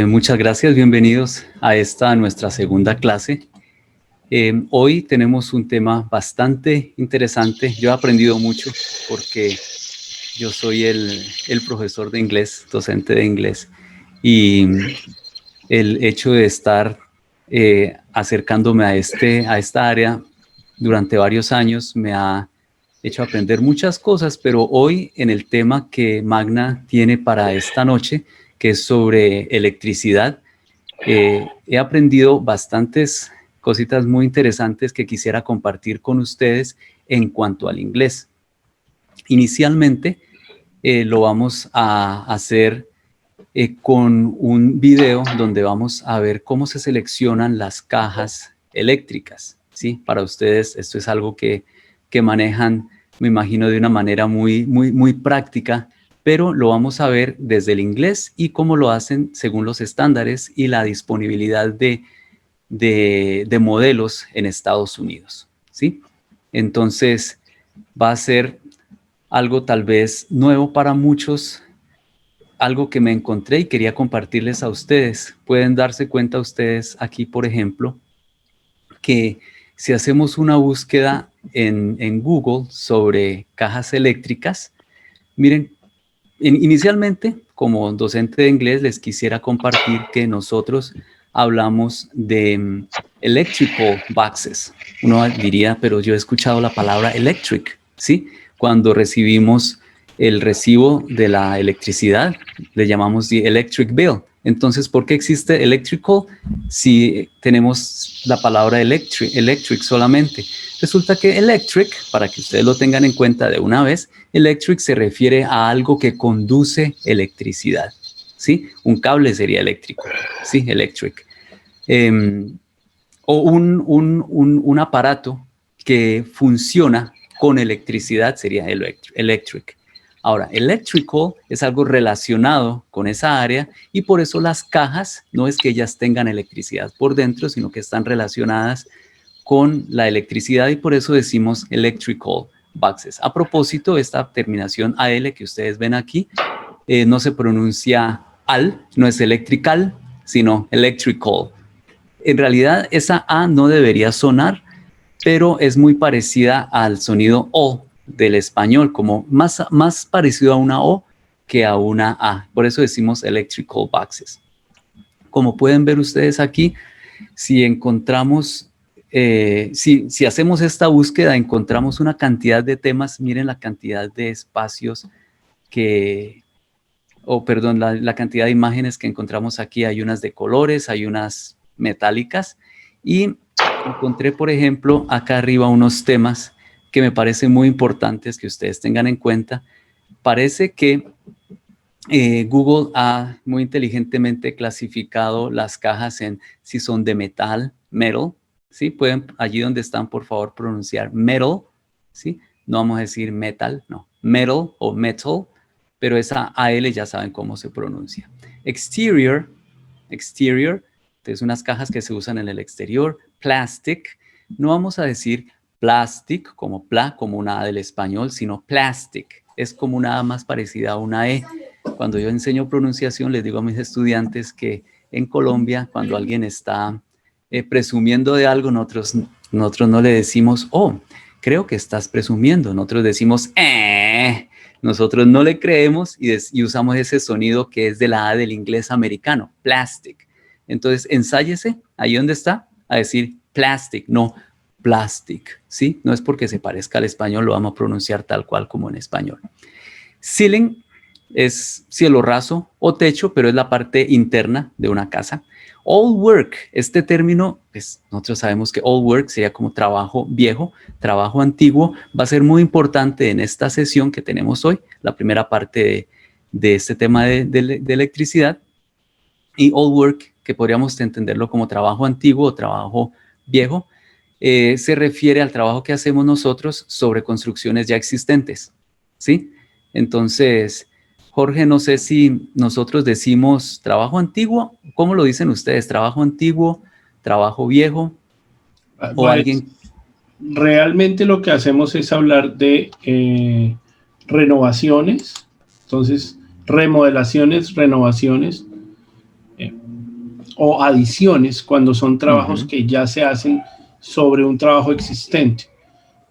Muchas gracias, bienvenidos a nuestra segunda clase. Hoy tenemos un tema bastante interesante. Yo he aprendido mucho porque yo soy el profesor de inglés, docente de inglés, y el hecho de estar acercándome a esta área durante varios años me ha hecho aprender muchas cosas, pero hoy en el tema que Magna tiene para esta noche, que es sobre electricidad, he aprendido bastantes cositas muy interesantes que quisiera compartir con ustedes en cuanto al inglés. Inicialmente lo vamos a hacer con un video donde vamos a ver cómo se seleccionan las cajas eléctricas, ¿sí? Para ustedes esto es algo que manejan, me imagino, de una manera muy práctica, pero lo vamos a ver desde el inglés y cómo lo hacen según los estándares y la disponibilidad de modelos en Estados Unidos, ¿sí? Entonces va a ser algo tal vez nuevo para muchos, algo que me encontré y quería compartirles a ustedes. Pueden darse cuenta ustedes aquí, por ejemplo, que si hacemos una búsqueda en Google sobre cajas eléctricas, miren, inicialmente, como docente de inglés, les quisiera compartir que nosotros hablamos de electrical boxes. Uno diría, pero yo he escuchado la palabra electric, ¿sí? Cuando recibimos el recibo de la electricidad, le llamamos the electric bill. Entonces, ¿por qué existe electrical si tenemos la palabra electric solamente? Resulta que electric, para que ustedes lo tengan en cuenta de una vez, electric se refiere a algo que conduce electricidad, ¿sí? Un cable sería eléctrico, ¿sí? Electric. O un aparato que funciona con electricidad sería electric. Ahora, electrical es algo relacionado con esa área y por eso las cajas no es que ellas tengan electricidad por dentro, sino que están relacionadas con la electricidad y por eso decimos electrical boxes. A propósito, esta terminación AL que ustedes ven aquí no se pronuncia al, no es electrical, sino electrical. En realidad esa A no debería sonar, pero es muy parecida al sonido O del español, como más parecido a una O que a una A. Por eso decimos electrical boxes. Como pueden ver ustedes aquí, si encontramos, si hacemos esta búsqueda, encontramos una cantidad de temas. Miren la cantidad de espacios perdón, la cantidad de imágenes que encontramos aquí. Hay unas de colores, hay unas metálicas y encontré, por ejemplo, acá arriba unos temas que me parecen muy importantes que ustedes tengan en cuenta. Parece que Google ha muy inteligentemente clasificado las cajas en si son de metal, metal, ¿sí? Pueden, allí donde están, por favor, pronunciar metal, ¿sí? No vamos a decir metal, no, metal o metal, pero esa AL ya saben cómo se pronuncia. Exterior, entonces unas cajas que se usan en el exterior. Plastic, no vamos a decir plastic como una A del español, sino plastic, es como una A más parecida a una E. Cuando yo enseño pronunciación, les digo a mis estudiantes que en Colombia, cuando alguien está presumiendo de algo, nosotros no le decimos, oh, creo que estás presumiendo. Nosotros decimos, Nosotros no le creemos y usamos ese sonido que es de la A del inglés americano, plastic. Entonces, ensáyese ahí donde está a decir plastic, no plastic, ¿sí? No es porque se parezca al español, lo vamos a pronunciar tal cual como en español. Ceiling es cielo raso o techo, pero es la parte interna de una casa. All work, este término, pues nosotros sabemos que all work sería como trabajo viejo, trabajo antiguo, va a ser muy importante en esta sesión que tenemos hoy, la primera parte de este tema de electricidad. Y all work, que podríamos entenderlo como trabajo antiguo o trabajo viejo, se refiere al trabajo que hacemos nosotros sobre construcciones ya existentes, ¿sí? Entonces, Jorge, no sé si nosotros decimos trabajo antiguo, ¿cómo lo dicen ustedes? ¿Trabajo antiguo, trabajo viejo? ¿O pues, alguien? realmente lo que hacemos es hablar de renovaciones, entonces remodelaciones, renovaciones. o adiciones cuando son trabajos que ya se hacen sobre un trabajo existente.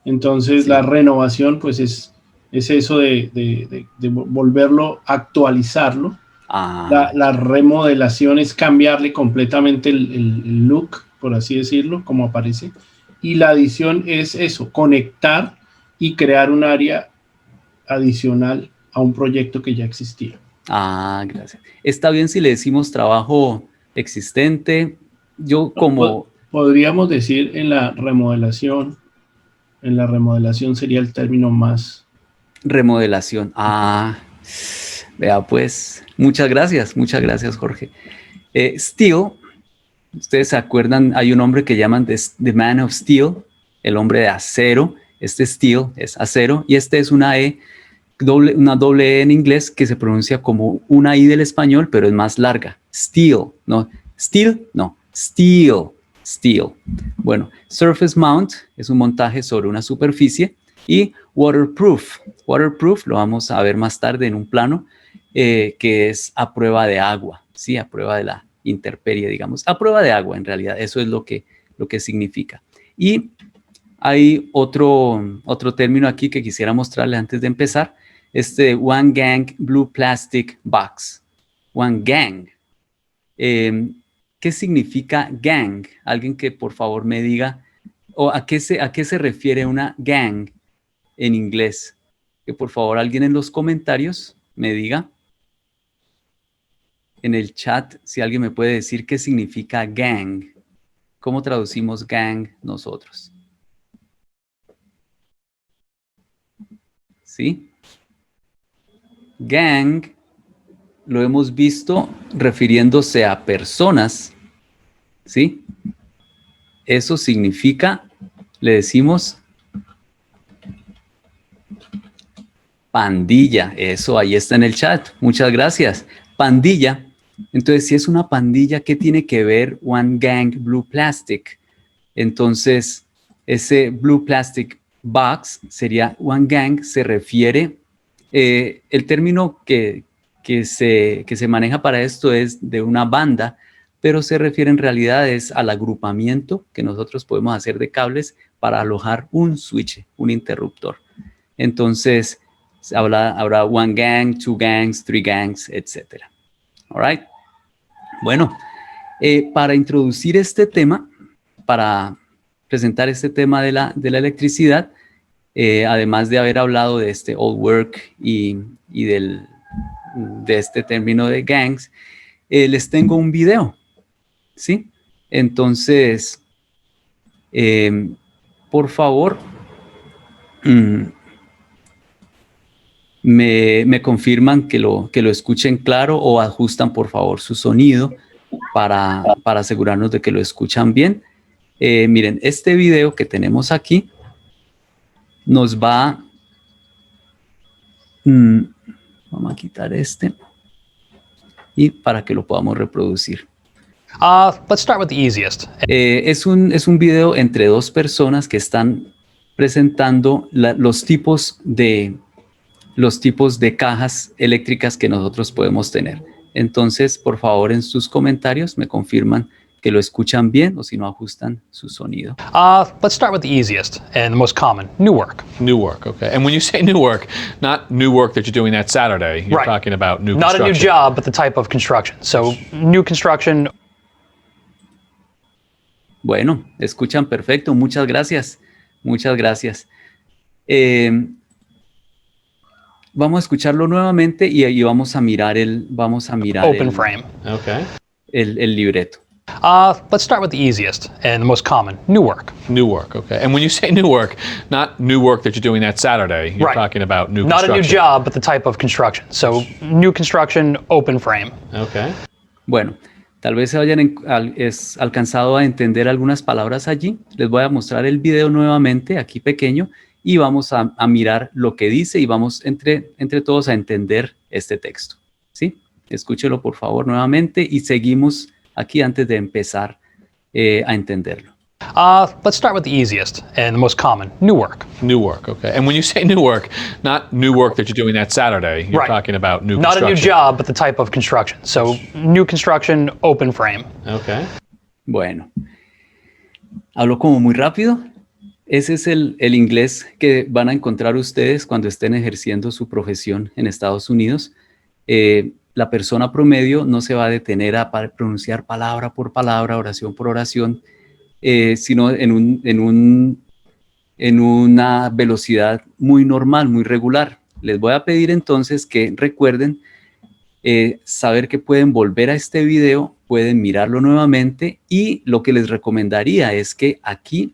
Entonces, la renovación, pues, es eso de volverlo, actualizarlo. La remodelación es cambiarle completamente el look, por así decirlo, como aparece. Y la adición es eso, conectar y crear un área adicional a un proyecto que ya existía. Gracias. Está bien si le decimos trabajo existente. Yo como... Podríamos decir en la remodelación sería el término más... Remodelación. Vea pues. Muchas gracias, Jorge. Steel, ustedes se acuerdan, hay un hombre que llaman The Man of Steel, el hombre de acero. Este steel es acero y este es una doble E en inglés que se pronuncia como una I del español, pero es más larga. Steel, ¿no? Steel, no. Steel. Bueno, surface mount es un montaje sobre una superficie y waterproof. Waterproof lo vamos a ver más tarde en un plano que es a prueba de agua, ¿sí? A prueba de la intemperie, digamos. A prueba de agua, en realidad. Eso es lo que significa. Y hay otro término aquí que quisiera mostrarle antes de empezar. One Gang Blue Plastic Box. One Gang. ¿Qué significa gang? Alguien que por favor me diga, o a qué se refiere una gang en inglés. Que por favor alguien en los comentarios me diga. En el chat, si alguien me puede decir qué significa gang. ¿Cómo traducimos gang nosotros? ¿Sí? Gang lo hemos visto refiriéndose a personas, ¿sí? Eso significa, le decimos, pandilla. Eso ahí está en el chat. Muchas gracias. Pandilla. Entonces, si es una pandilla, ¿qué tiene que ver One Gang Blue Plastic? Entonces, ese Blue Plastic Box sería One Gang, se refiere, el término que se maneja para esto es de una banda, pero se refiere en realidad es al agrupamiento que nosotros podemos hacer de cables para alojar un switch, un interruptor. Entonces, habrá one gang, two gangs, three gangs, etc. All right. Bueno, para introducir este tema, para presentar este tema de la electricidad, además de haber hablado de este old work y de este término de gangs, les tengo un video, ¿sí? Entonces, por favor, me confirman que lo escuchen claro o ajustan, por favor, su sonido para asegurarnos de que lo escuchan bien. Miren, este video que tenemos aquí nos va... vamos a quitar este y para que lo podamos reproducir. Let's start with the easiest. Es un video entre dos personas que están presentando los tipos de cajas eléctricas que nosotros podemos tener. Entonces, por favor, en sus comentarios me confirman que lo escuchan bien o si no ajustan su sonido. Let's start with the easiest and the most common, new work. New work, okay. And when you say new work, not new work that you're doing that Saturday. You're talking about new construction. Not a new job, but the type of construction. So, new construction. Bueno, escuchan perfecto. Muchas gracias. Muchas gracias. Vamos a escucharlo nuevamente y vamos a mirar Open frame. Okay. el libreto. Let's start with the easiest and the most common, new work. New work, okay. And when you say new work, not new work that you're doing that Saturday. You're talking about new construction. Not a new job, but the type of construction. So, new construction, open frame. Okay. Bueno, tal vez se hayan alcanzado a entender algunas palabras allí. Les voy a mostrar el video nuevamente, aquí pequeño, y vamos a mirar lo que dice y vamos entre todos a entender este texto. ¿Sí? Escúchelo por favor nuevamente y seguimos aquí antes de empezar a entenderlo. Let's start with the easiest and the most common, new work. New work, okay. And when you say new work, not new work that you're doing that Saturday. You're talking about new Not construction. a new job, but the type of construction. So new construction, open frame. Okay. Bueno, hablo como muy rápido. Ese es el inglés que van a encontrar ustedes cuando estén ejerciendo su profesión en Estados Unidos. La persona promedio no se va a detener a pronunciar palabra por palabra, oración por oración, sino en una velocidad muy normal, muy regular. Les voy a pedir entonces que recuerden saber que pueden volver a este video, pueden mirarlo nuevamente, y lo que les recomendaría es que aquí,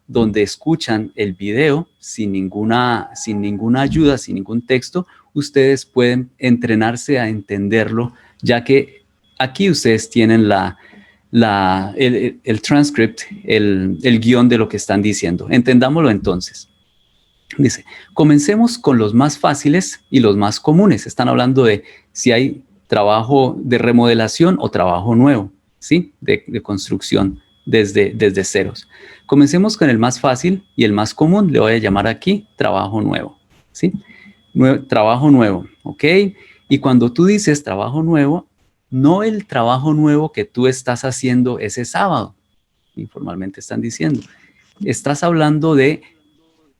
donde escuchan el video sin ninguna ayuda, sin ningún texto, ustedes pueden entrenarse a entenderlo, ya que aquí ustedes tienen el transcript, el guión de lo que están diciendo. Entendámoslo entonces. Dice, comencemos con los más fáciles y los más comunes. Están hablando de si hay trabajo de remodelación o trabajo nuevo, ¿sí? De construcción desde ceros. Comencemos con el más fácil y el más común. Le voy a llamar aquí trabajo nuevo, ¿sí? Trabajo nuevo, ¿ok? Y cuando tú dices trabajo nuevo, no el trabajo nuevo que tú estás haciendo ese sábado, informalmente están diciendo. Estás hablando de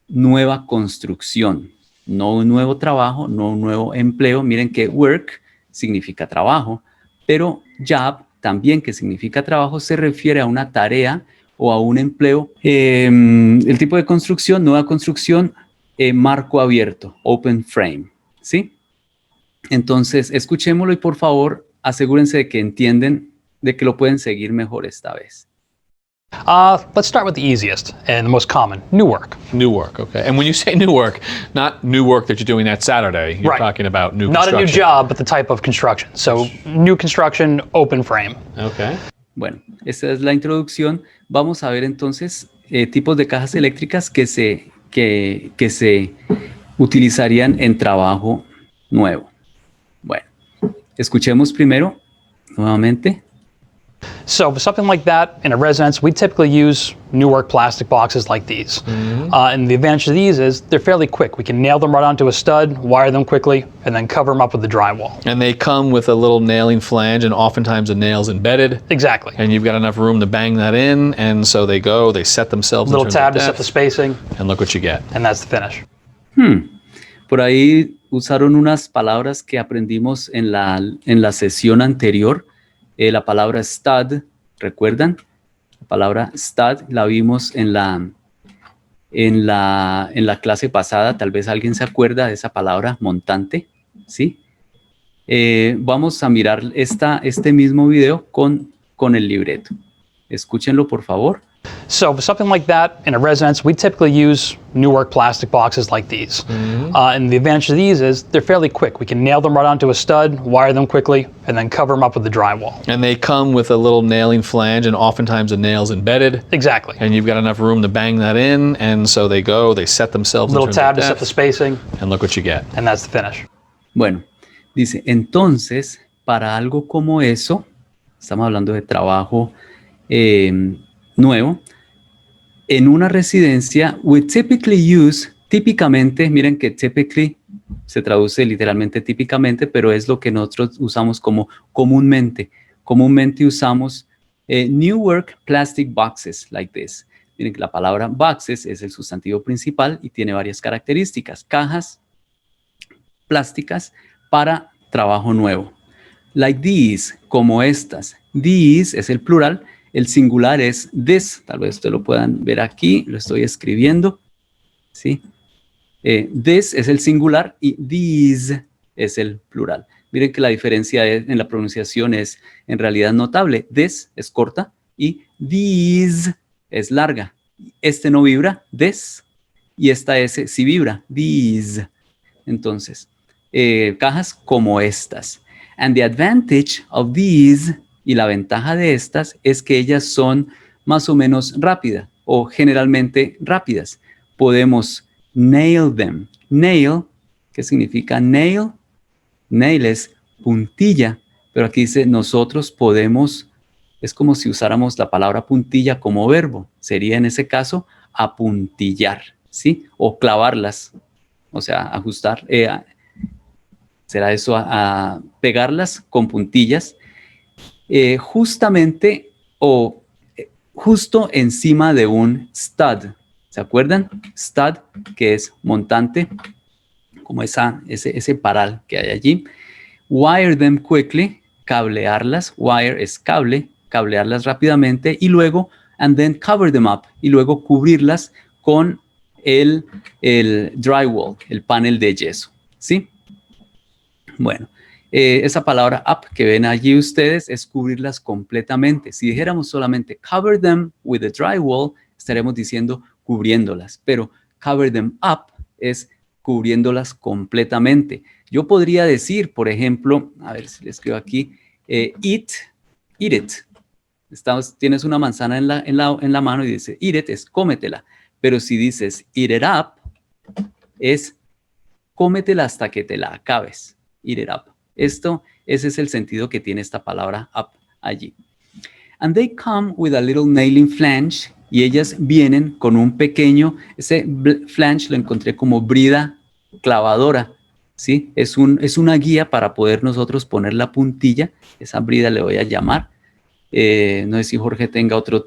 nueva construcción, no un nuevo trabajo, no un nuevo empleo. Miren que work significa trabajo, pero job también, que significa trabajo, se refiere a una tarea o a un empleo. El tipo de construcción, nueva construcción, marco abierto, open frame, ¿sí? Entonces, escuchémoslo y por favor, asegúrense de que entienden, de que lo pueden seguir mejor esta vez. Let's start with the easiest and the most common, new work. New work, okay. And when you say new work, not new work that you're doing that Saturday. You're talking about new construction. Not a new job, but the type of construction. So new construction, open frame. Okay. Bueno, esta es la introducción. Vamos a ver entonces tipos de cajas eléctricas que se utilizarían en trabajo nuevo. Bueno, escuchemos primero nuevamente. So for something like that in a residence, we typically use new work plastic boxes like these. And the advantage of these is they're fairly quick. We can nail them right onto a stud, wire them quickly, and then cover them up with the drywall. And they come with a little nailing flange, and oftentimes the nail's embedded. Exactly. And you've got enough room to bang that in, and so they set themselves. Little tab to set the spacing. And look what you get. And that's the finish. Por ahí usaron unas palabras que aprendimos en la sesión anterior. La palabra stud, ¿recuerdan? La palabra stud la vimos en la clase pasada. Tal vez alguien se acuerda de esa palabra, montante, ¿sí? Vamos a mirar este mismo video con el libreto. Escúchenlo, por favor. So for something like that in a residence, we typically use new work plastic boxes like these. And the advantage of these is they're fairly quick. We can nail them right onto a stud, wire them quickly, and then cover them up with the drywall. And they come with a little nailing flange, and oftentimes the nail's embedded. Exactly. And you've got enough room to bang that in, and so they set themselves. Little tab to set the spacing. And look what you get. And that's the finish. Bueno, dice, entonces, para algo como eso, estamos hablando de trabajo nuevo, en una residencia, we typically use, típicamente, miren que typically se traduce literalmente típicamente, pero es lo que nosotros usamos como comúnmente. Comúnmente usamos new work plastic boxes like this. Miren que la palabra boxes es el sustantivo principal y tiene varias características. Cajas plásticas para trabajo nuevo. Like these, como estas. These es el plural. El singular es this, tal vez ustedes lo puedan ver aquí, lo estoy escribiendo, ¿sí? This es el singular y these es el plural. Miren que la diferencia en la pronunciación es en realidad notable. This es corta y these es larga. Este no vibra, this, y esta S sí vibra, these. Entonces, cajas como estas. And the advantage of these, y la ventaja de estas, es que ellas son más o menos rápidas o generalmente rápidas. Podemos nail them. Nail, ¿qué significa nail? Nail es puntilla, pero aquí dice nosotros podemos Es como si usáramos la palabra puntilla como verbo. Sería en ese caso apuntillar, ¿sí? O clavarlas, o sea, ajustar. Será eso, a pegarlas con puntillas justamente o justo encima de un stud. ¿Se acuerdan? Stud, que es montante, como ese paral que hay allí. Wire them quickly, cablearlas. Wire es cable, cablearlas rápidamente y luego, and then cover them up, y luego cubrirlas con el drywall, el panel de yeso, ¿sí? Bueno, esa palabra up que ven allí ustedes es cubrirlas completamente. Si dijéramos solamente cover them with the drywall, estaremos diciendo cubriéndolas, pero cover them up es cubriéndolas completamente. Yo podría decir, por ejemplo, a ver si le escribo aquí, eat it. Tienes una manzana en la mano y dice eat it, es cómetela. Pero si dices eat it up, es cómetela hasta que te la acabes. Eat it up. Ese es el sentido que tiene esta palabra up allí. And they come with a little nailing flange. Y ellas vienen con un pequeño, ese flange lo encontré como brida clavadora, ¿sí? Es una guía para poder nosotros poner la puntilla. Esa brida le voy a llamar. No sé si Jorge tenga otro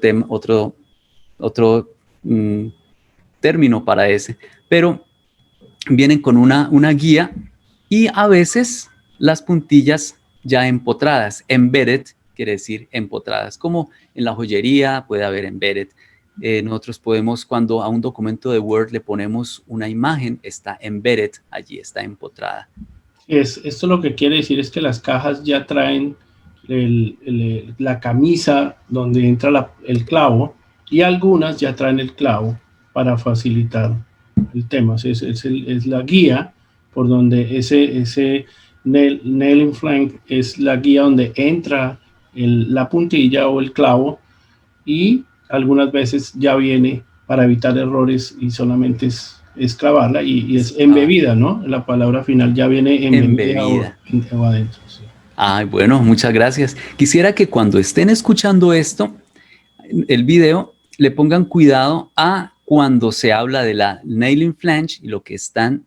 término para ese. Pero vienen con una guía y a veces las puntillas ya empotradas. Embedded quiere decir empotradas. Como en la joyería puede haber embedded. Nosotros podemos, cuando a un documento de Word le ponemos una imagen, está embedded allí, está empotrada. Esto lo que quiere decir es que las cajas ya traen la camisa donde entra el clavo y algunas ya traen el clavo para facilitar el tema. Es la guía por donde ese nailing flange es la guía donde entra la puntilla o el clavo, y algunas veces ya viene para evitar errores y solamente es clavarla y es embebida, ¿no? La palabra final ya viene embebida. O adentro. Sí. Ay, bueno, muchas gracias. Quisiera que cuando estén escuchando esto, el video, le pongan cuidado a cuando se habla de la nailing flange y lo que están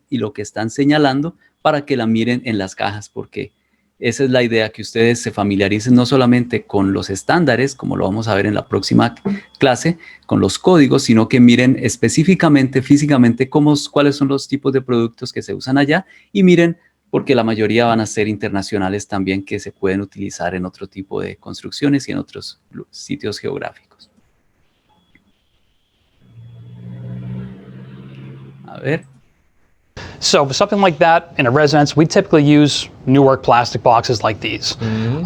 señalando, para que la miren en las cajas, porque esa es la idea, que ustedes se familiaricen no solamente con los estándares, como lo vamos a ver en la próxima clase, con los códigos, sino que miren específicamente, físicamente, cuáles son los tipos de productos que se usan allá, y miren, porque la mayoría van a ser internacionales también, que se pueden utilizar en otro tipo de construcciones y en otros sitios geográficos. A ver. So for something like that in a residence, we typically use Newark plastic boxes like these.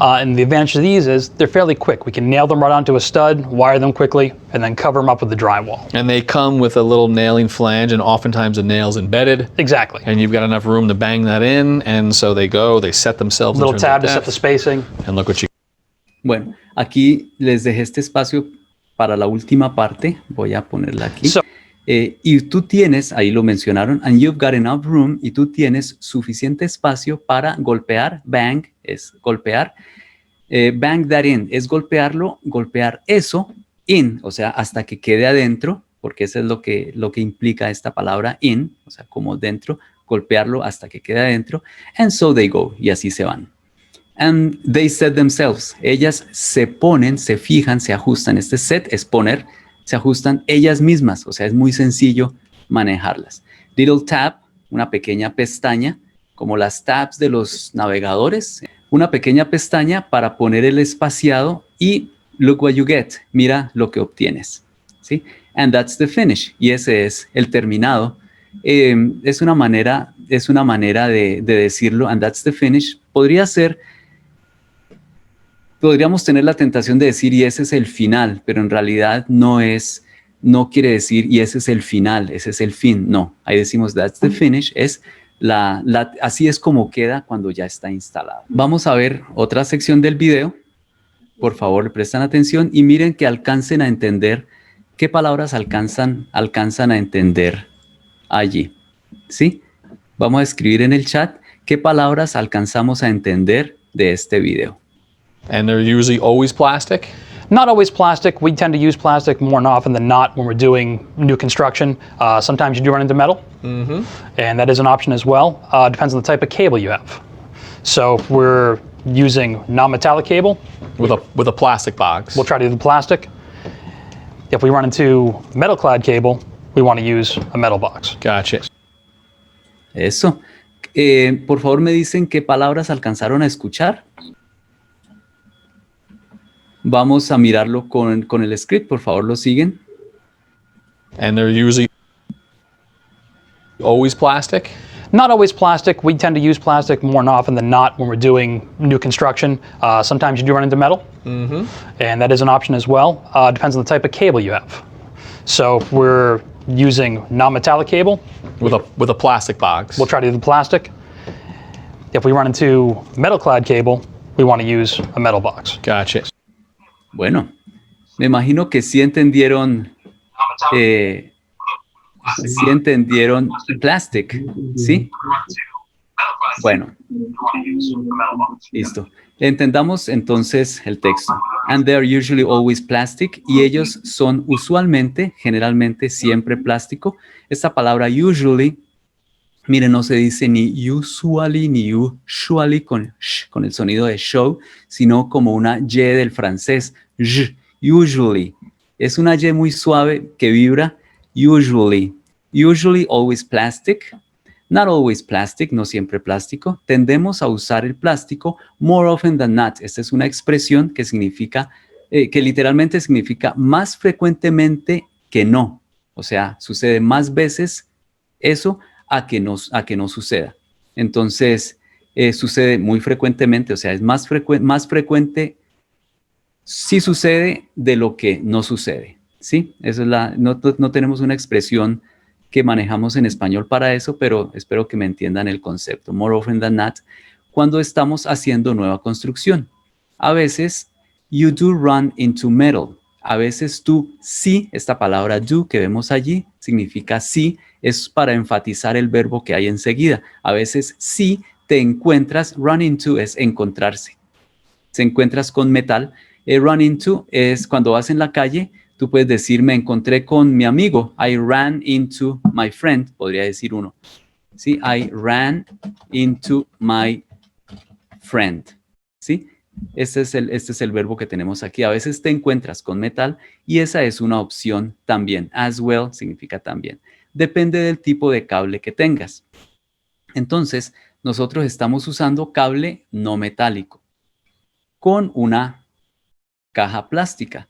And the advantage of these is they're fairly quick. We can nail them right onto a stud, wire them quickly, and then cover them up with the drywall. And they come with a little nailing flange, and oftentimes the nail's embedded. Exactly. And you've got enough room to bang that in, and so they set themselves. Little tab to set the spacing. And look what you. Bueno, aquí les dejé este espacio para la última parte. Voy a ponerla aquí. Y tú tienes, ahí lo mencionaron, and you've got enough room, y tú tienes suficiente espacio para golpear. Bang es golpear. Bang that in es golpear eso in, o sea, hasta que quede adentro, porque eso es lo que implica esta palabra in, o sea, como dentro, golpearlo hasta que quede adentro. And so they go, y así se van. And they set themselves. Ellas se ponen, se fijan, se ajustan. Este set es poner. Se ajustan ellas mismas, o sea, es muy sencillo manejarlas. Little tab, una pequeña pestaña, como las tabs de los navegadores, una pequeña pestaña para poner el espaciado y look what you get, mira lo que obtienes, ¿sí? And that's the finish, y ese es el terminado. Es una manera de decirlo, and that's the finish. Podríamos tener la tentación de decir, y ese es el final, pero en realidad no quiere decir, y ese es el final, ese es el fin. No, ahí decimos, that's the finish, así es como queda cuando ya está instalado. Vamos a ver otra sección del video. Por favor, prestan atención y miren que alcancen a entender qué palabras alcanzan a entender allí. ¿Sí? Vamos a escribir en el chat qué palabras alcanzamos a entender de este video. And they're usually always plastic? Not always plastic. We tend to use plastic more often than not when we're doing new construction. Sometimes you do run into metal, and that is an option as well. Depends on the type of cable you have. So if we're using non-metallic cable, with a plastic box, we'll try to do the plastic. If we run into metal-clad cable, we want to use a metal box. Gotcha. Eso. Por favor, me dicen qué palabras alcanzaron a escuchar. Vamos a mirarlo con el script. Por favor, lo siguen. And they're usually always plastic? Not always plastic. We tend to use plastic more often than not when we're doing new construction. Sometimes you do run into metal, and that is an option as well. Depends on the type of cable you have. So if we're using non-metallic cable, with a plastic box, we'll try to do the plastic. If we run into metal-clad cable, we want to use a metal box. Gotcha. Bueno, me imagino que sí entendieron plastic, ¿sí? Bueno, listo. Entendamos entonces el texto. And they're usually always plastic. Y ellos son usualmente, generalmente, siempre plástico. Esta palabra usually, miren, no se dice ni usually ni usually con el sonido de show, sino como una Y del francés. Usually. Es una Y muy suave que vibra. Usually. Usually always plastic. Not always plastic, no siempre plástico. Tendemos a usar el plástico more often than not. Esta es una expresión que significa, que literalmente significa más frecuentemente que no. O sea, sucede más veces eso a que no suceda. Entonces, sucede muy frecuentemente, o sea, es más frecuente si sucede de lo que no sucede. ¿Sí? Eso es no tenemos una expresión que manejamos en español para eso, pero espero que me entiendan el concepto. More often than not, cuando estamos haciendo nueva construcción. A veces, you do run into metal. A veces tú sí, esta palabra do que vemos allí, significa sí, es para enfatizar el verbo que hay enseguida. A veces sí te encuentras, run into es encontrarse. Se encuentras con metal. Run into es cuando vas en la calle. Tú puedes decir, me encontré con mi amigo. I ran into my friend, podría decir uno. ¿Sí? I ran into my friend. ¿Sí? Este es el verbo que tenemos aquí. A veces te encuentras con metal y esa es una opción también. As well significa también. Depende del tipo de cable que tengas. Entonces, nosotros estamos usando cable no metálico con una caja plástica.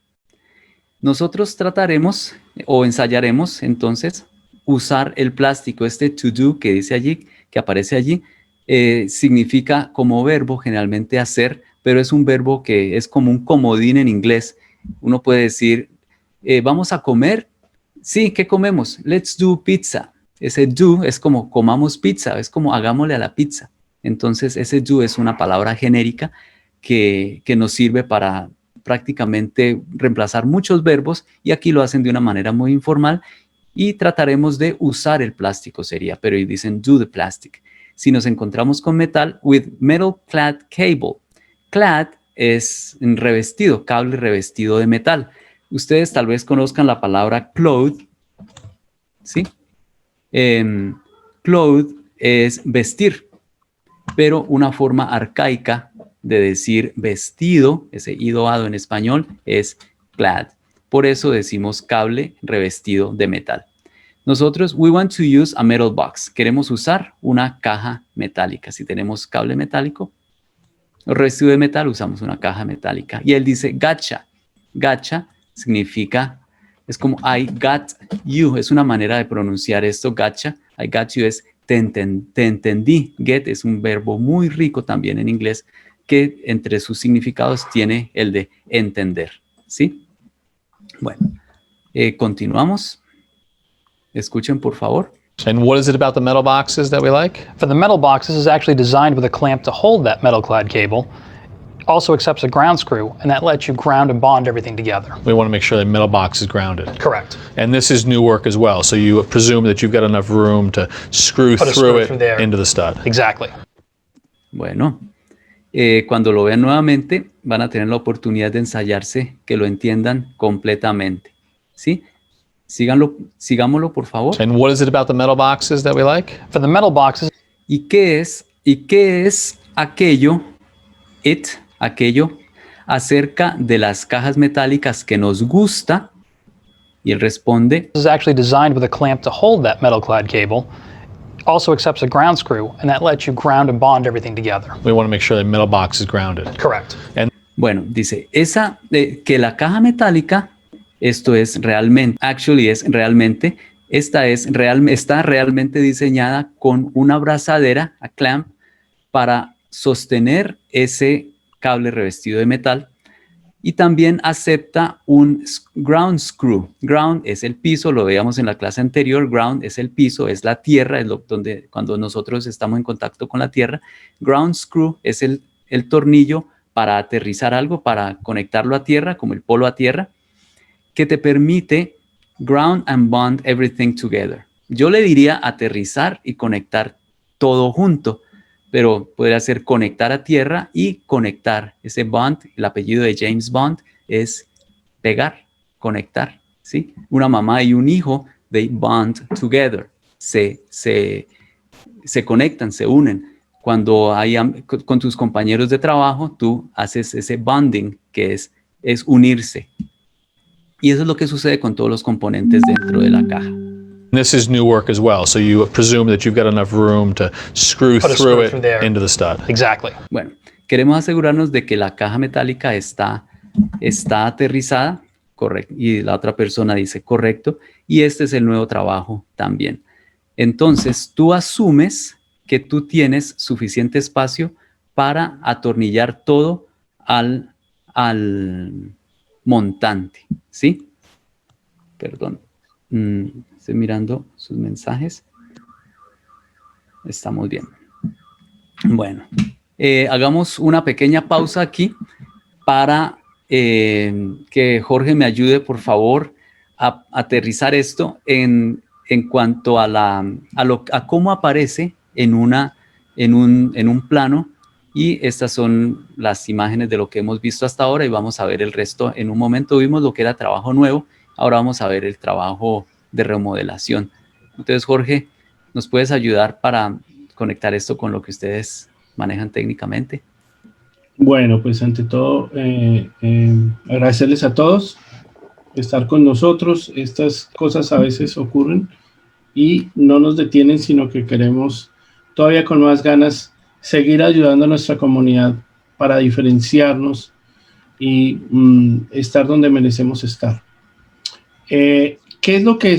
Nosotros trataremos o ensayaremos entonces usar el plástico, este to do que dice allí, que aparece allí, significa como verbo generalmente hacer, pero es un verbo que es como un comodín en inglés. Uno puede decir, ¿vamos a comer? Sí, ¿qué comemos? Let's do pizza. Ese do es como comamos pizza, es como hagámosle a la pizza. Entonces ese do es una palabra genérica que nos sirve para prácticamente reemplazar muchos verbos y aquí lo hacen de una manera muy informal y trataremos de usar el plástico sería, pero y dicen do the plastic. Si nos encontramos con metal, with metal clad cable. Clad es revestido, cable revestido de metal. Ustedes tal vez conozcan la palabra cloth, ¿sí? Cloth es vestir, pero una forma arcaica de decir vestido, ese idoado en español, es clad. Por eso decimos cable revestido de metal. Nosotros, we want to use a metal box. Queremos usar una caja metálica. Si tenemos cable metálico o revestido de metal, usamos una caja metálica. Y él dice gotcha. Gotcha significa, es como I got you. Es una manera de pronunciar esto, gotcha. I got you es te entendí. Get es un verbo muy rico también en inglés, que entre sus significados tiene el de entender, ¿sí? Bueno, continuamos. Escuchen, por favor. And what is it about the metal boxes that we like? For the metal box, this is actually designed with a clamp to hold that metal-clad cable. Also accepts a ground screw, and that lets you ground and bond everything together. We want to make sure the metal box is grounded. Correct. And this is new work as well, so you presume that you've got enough room to screw through it into the stud. Exactly. Bueno. cuando lo vean nuevamente, van a tener la oportunidad de ensayarse, que lo entiendan completamente. ¿Sí? Sigámoslo, por favor. And what is it about the metal boxes that we like? For the metal boxes, ¿Y qué es aquello acerca de las cajas metálicas que nos gusta? Y él responde, this is actually designed with a clamp to hold that metal clad cable. Also accepts a ground screw, and that lets you ground and bond everything together. We want to make sure the metal box is grounded. Correct. bueno, dice, que la caja metálica, esto es realmente, está realmente diseñada con una abrazadera, a clamp, para sostener ese cable revestido de metal, y también acepta un ground screw. Ground es el piso, lo veíamos en la clase anterior. Ground es el piso, es la tierra, es donde cuando nosotros estamos en contacto con la tierra. Ground screw es el tornillo para aterrizar algo, para conectarlo a tierra, como el polo a tierra, que te permite ground and bond everything together. Yo le diría aterrizar y conectar todo junto, pero podría ser conectar a tierra y conectar. Ese bond, el apellido de James Bond es pegar, conectar, ¿sí? Una mamá y un hijo, they bond together, se conectan, se unen. Cuando con tus compañeros de trabajo, tú haces ese bonding, que es unirse. Y eso es lo que sucede con todos los componentes dentro de la caja. This is new work as well, so you presume that you've got enough room to screw through it into the stud. Exactly. Bueno, queremos asegurarnos de que la caja metálica está aterrizada, correcto, y la otra persona dice correcto, y este es el nuevo trabajo también. Entonces, tú asumes que tú tienes suficiente espacio para atornillar todo al montante, ¿sí? Perdón. Estoy mirando sus mensajes. Estamos bien. Bueno, hagamos una pequeña pausa aquí para que Jorge me ayude, por favor, a aterrizar esto en cuanto a cómo aparece en un plano. Y estas son las imágenes de lo que hemos visto hasta ahora y vamos a ver el resto. En un momento vimos lo que era trabajo nuevo, ahora vamos a ver el trabajo de remodelación. Entonces, Jorge, ¿nos puedes ayudar para conectar esto con lo que ustedes manejan técnicamente? Bueno, pues ante todo, agradecerles a todos estar con nosotros. Estas cosas a veces ocurren y no nos detienen, sino que queremos todavía con más ganas seguir ayudando a nuestra comunidad para diferenciarnos y estar donde merecemos estar. ¿Qué es lo que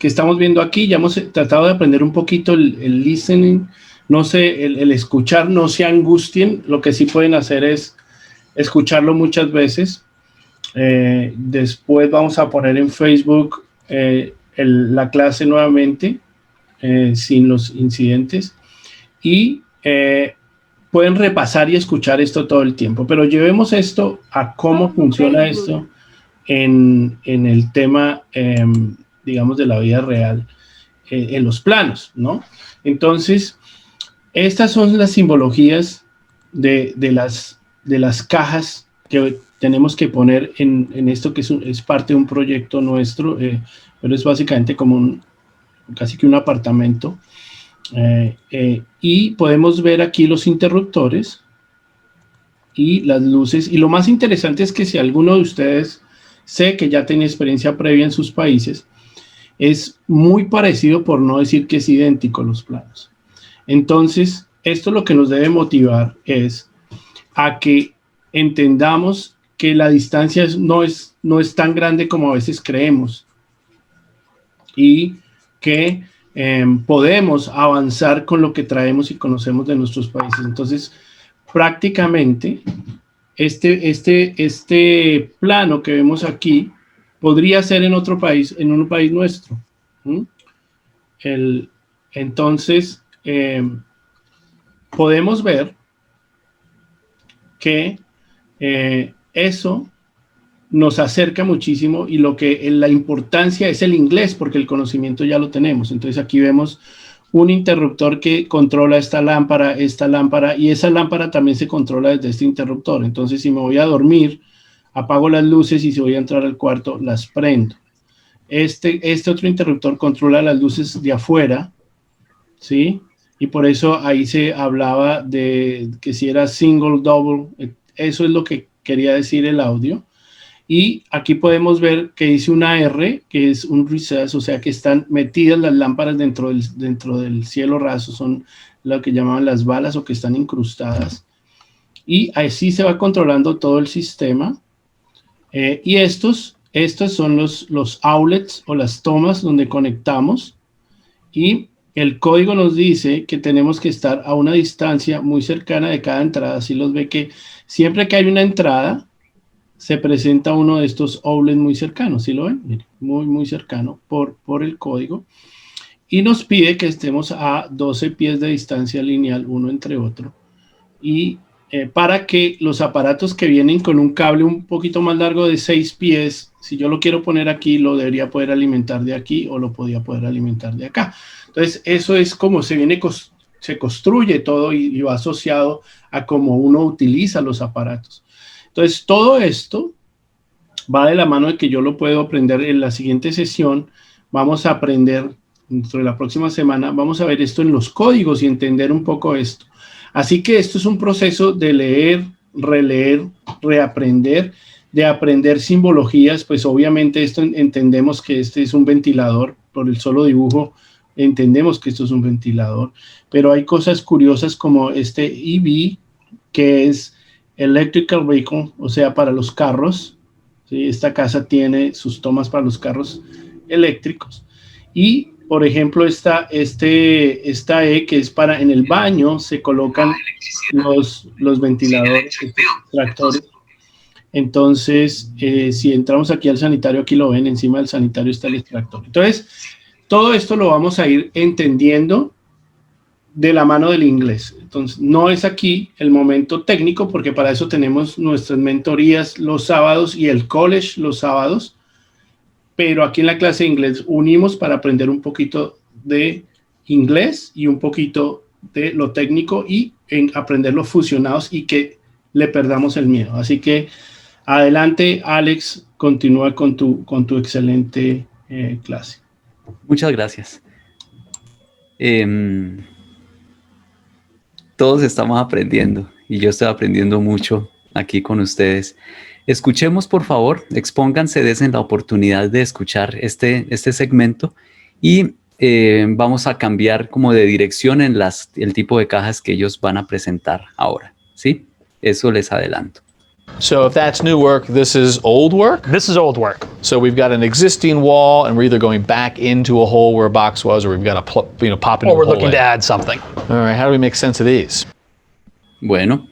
estamos viendo aquí? Ya hemos tratado de aprender un poquito el listening, no sé, el escuchar, no se angustien, lo que sí pueden hacer es escucharlo muchas veces. Después vamos a poner en Facebook la clase nuevamente, sin los incidentes, y pueden repasar y escuchar esto todo el tiempo, pero llevemos esto a cómo funciona esto en el tema, digamos, de la vida real, en los planos, ¿no? Entonces, estas son las simbologías de las cajas que tenemos que poner en esto, que es parte de un proyecto nuestro, pero es básicamente como casi que un apartamento. Y podemos ver aquí los interruptores y las luces. Y lo más interesante es que si alguno de ustedes sé que ya tiene experiencia previa en sus países, es muy parecido, por no decir que es idéntico, los planos. Entonces, esto lo que nos debe motivar es a que entendamos que la distancia no es tan grande como a veces creemos y que podemos avanzar con lo que traemos y conocemos de nuestros países. Entonces, prácticamente, este plano que vemos aquí podría ser en otro país, en un país nuestro. Entonces, podemos ver que eso nos acerca muchísimo, y la importancia es el inglés, porque el conocimiento ya lo tenemos. Entonces aquí vemos un interruptor que controla esta lámpara, y esa lámpara también se controla desde este interruptor. Entonces, si me voy a dormir, apago las luces y si voy a entrar al cuarto, las prendo. Este otro interruptor controla las luces de afuera, ¿sí? Y por eso ahí se hablaba de que si era single, double, eso es lo que quería decir el audio. Y aquí podemos ver que dice una R, que es un recess, o sea que están metidas las lámparas dentro del cielo raso, son lo que llamaban las balas o que están incrustadas. Y así se va controlando todo el sistema. Y estos son los outlets o las tomas donde conectamos. Y el código nos dice que tenemos que estar a una distancia muy cercana de cada entrada. Así los ve que siempre que hay una entrada, se presenta uno de estos outlets muy cercanos. ¿Sí lo ven? Miren, muy cercano por el código. Y nos pide que estemos a 12 pies de distancia lineal uno entre otro. Y para que los aparatos que vienen con un cable un poquito más largo de 6 pies, si yo lo quiero poner aquí, lo debería poder alimentar de aquí o lo podía poder alimentar de acá. Entonces, eso es como se construye todo y va asociado a cómo uno utiliza los aparatos. Entonces, todo esto va de la mano de que yo lo puedo aprender en la siguiente sesión. Vamos a aprender, dentro de la próxima semana, vamos a ver esto en los códigos y entender un poco esto. Así que esto es un proceso de leer, releer, reaprender, de aprender simbologías. Pues obviamente esto entendemos que este es un ventilador, por el solo dibujo entendemos que esto es un ventilador, pero hay cosas curiosas como este EV, que es Electrical Vehicle, o sea, para los carros, ¿sí? Esta casa tiene sus tomas para los carros eléctricos. Y, por ejemplo, esta E, que es para en el baño, se colocan los ventiladores, extractores. Entonces, si entramos aquí al sanitario, aquí lo ven, encima del sanitario está el extractor. Entonces, todo esto lo vamos a ir entendiendo de la mano del inglés. Entonces, no es aquí el momento técnico, porque para eso tenemos nuestras mentorías los sábados y el college los sábados, pero aquí en la clase de inglés unimos para aprender un poquito de inglés y un poquito de lo técnico y en aprender los fusionados y que le perdamos el miedo. Así que adelante, Alex, continúa con tu excelente clase. Muchas gracias. Todos estamos aprendiendo y yo estoy aprendiendo mucho aquí con ustedes. Escuchemos, por favor, expónganse, desen la oportunidad de escuchar este segmento y vamos a cambiar como de dirección en el tipo de cajas que ellos van a presentar ahora, ¿sí? Eso les adelanto. So if that's new work, this is old work? This is old work. So we've got an existing wall, and we're either going back into a hole where a box was, or we've got to pop into a hole. Or we're looking to add something. All right, how do we make sense of these? Bueno,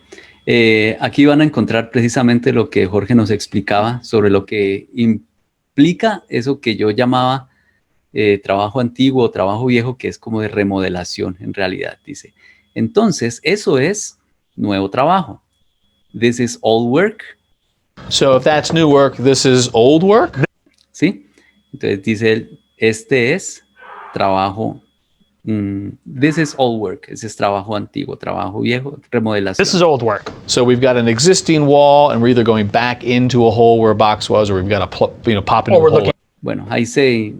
aquí van a encontrar precisamente lo que Jorge nos explicaba sobre lo que implica eso que yo llamaba trabajo antiguo o trabajo viejo, que es como de remodelación en realidad, dice. Entonces, eso es nuevo trabajo. This is old work. So if that's new work, this is old work? ¿Sí? Entonces dice él, este es trabajo, this is old work. Ese es trabajo antiguo, trabajo viejo, remodelación. This is old work. So we've got an existing wall, and we're either going back into a hole where a box was, or we've got to pop into a hole. Bueno, ahí se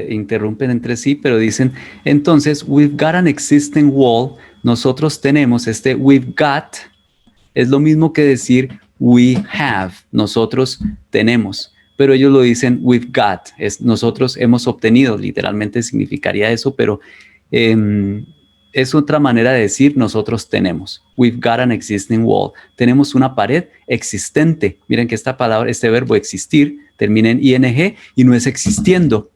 interrumpen entre sí, pero dicen, entonces, we've got an existing wall. Nosotros tenemos we've got. Es lo mismo que decir we have, nosotros tenemos, pero ellos lo dicen we've got, nosotros hemos obtenido, literalmente significaría eso, pero es otra manera de decir nosotros tenemos. We've got an existing wall. Tenemos una pared existente. Miren que esta palabra, este verbo existir, termina en ing y no es existiendo,